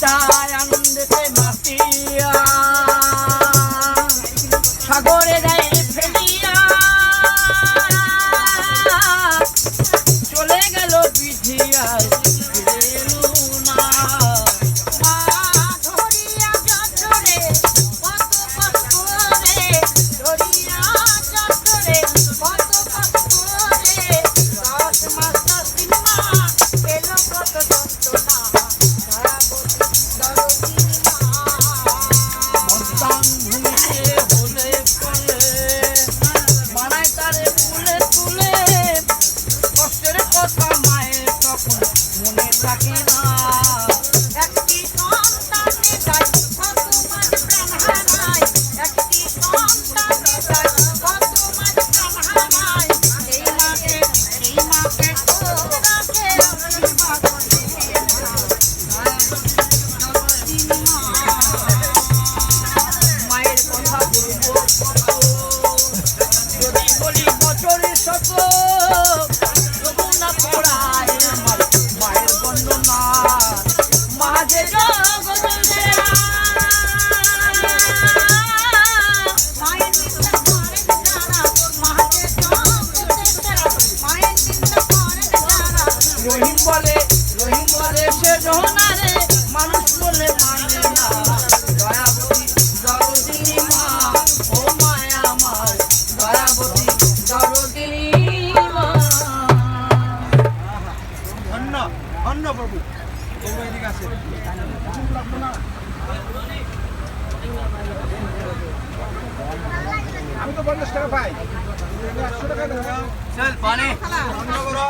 চায় আনন্দেতে মাতিয়া সাগরে যায় ফেলিয়া চলে গেল পিঠিয়া রহিম বলে সে জহনারে মানুষ বলে মানে না দয়াবতী দরদিনী মা ও মায়া আমার দয়াবতী দরদিনী মা ধন্য ধন্য প্রভু এদিকে আছে আমি তো 50 টাকা পাই 100 টাকা চল পানি বন্ধ করো